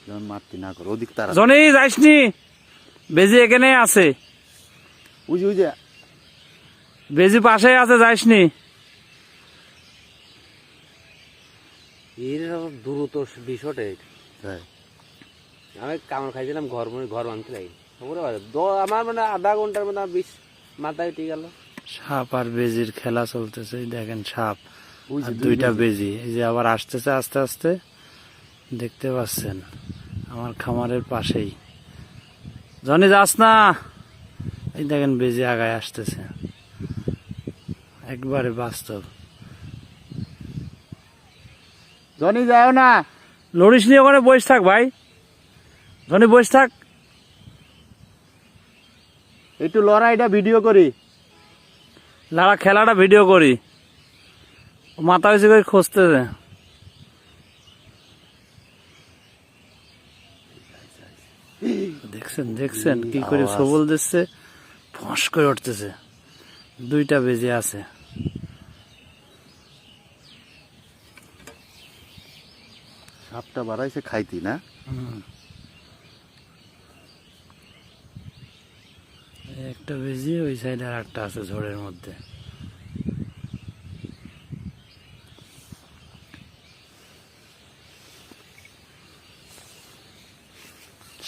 যেমন মারতি না করো ওদিক তারা জনি যাইসনি, বেজি এখানে আছে, বুঝি বুঝি বেজি পাশে আছে, যাইসনি। এর দ্রুত বিষয়টা তাই আমি কামড় খাইছিলাম ঘর আনতে লাগি আমার মানে আধা ঘন্টার মধ্যে বিষ মাথায় উঠে গেল। সাপ আর বেজির খেলা চলতেছে, এই দেখেন সাপ ওই যে আর দুইটা বেজি, এই যে আবার আসতেছে আস্তে আস্তে, দেখতে পাচ্ছেন আমার খামারের পাশেই। জনি যাস না, এই দেখেন বেজি আগায় আসতেছে, একবারে বাস্তব। জনি যাও না, লড়িস নি, ওখানে বসে থাক ভাই, জনি বসে থাক। একটু লড়াইটা ভিডিও করি। লাড়া খেলাটা ভিডিও করি, ও মাথা হয়েছে করে খুঁজতেছে। দেখছেন দেখছেন কি করে সবল দিচ্ছে, ফস করে উঠতেছে, দুইটা বেজে আছে। সাপটা বাড়াইছে খাইতি না, একটা বেজি, ওই সাইডে আর একটা আছে ঝড়ের মধ্যে।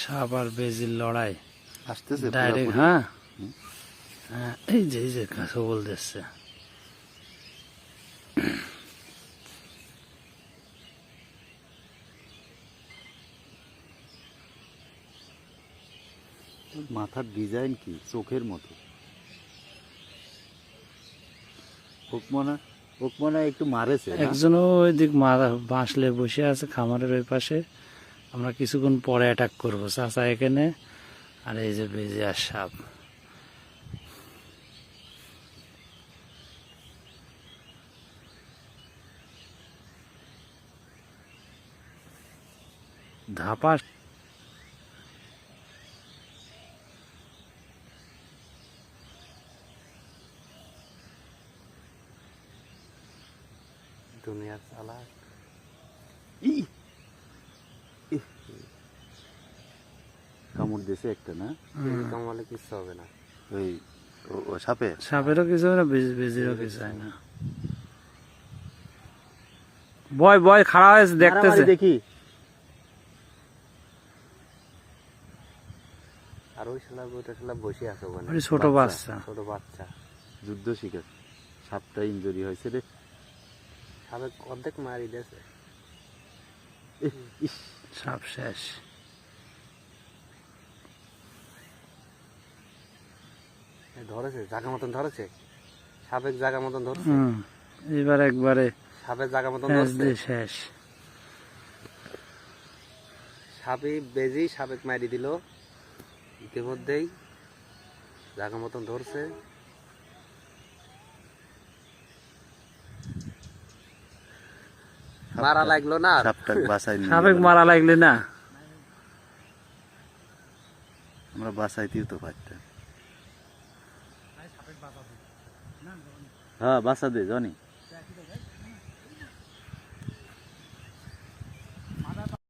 সাপ আর বেজির লড়াই আসতেছে ডাইরেক্ট। পুরাপুরি। হ্যাঁ হ্যাঁ, এই যে সবল দিচ্ছে। মাথার ডিজাইন কি চোখের মতো। ওক মনে হয় একটু মারেছে না? একজনও ওই দিক মারা বাঁশলে বসে আছে খামারের ওই পাশে। আমরা কিছুক্ষণ পরে অ্যাটাক করবো, চাচা এখানে, আর এই যে বেজে আর সাপ। ধাপা দুনিয়ার চালা ই! ইহ! কামড় দিয়েছে একটা না, কামালে কিচ্ছু হবে না। ওই ও সাপে। সাপেরও কিছু হয় না, বেজিরও কিছু হয় না। বয় বয় খাড়া হয়েছে, দেখতেছে। মারামারি দেখি। আর ওই শালা বসে আছে ওখানে, ওই ছোট বাচ্চা। ছোট বাচ্চা। যুদ্ধ শিকার। সাপটা ইনজুরি হয়েছে রে। সাপে অর্ধেক মারি দিয়েছে। ইস! সাপ শেষ। ধরেছে জায়গা মতন ধরেছে, সাপের জায়গা মতন ধরছে, এবার একবারে সাপের জায়গা মতন শেষ ধরছে। দিয়ে শেষ। সাপে বেজি সাপেক মারি দিল, ইতিমধ্যেই জায়গা মতন ধরছে। মারা লাগলো না, সাপটা বাসায় নিয়ে সাপেক গেলাম। মারা লাগলে না, আমরা বাসাইতেও তো পারতাম। হ্যাঁ বাসা দে জনি।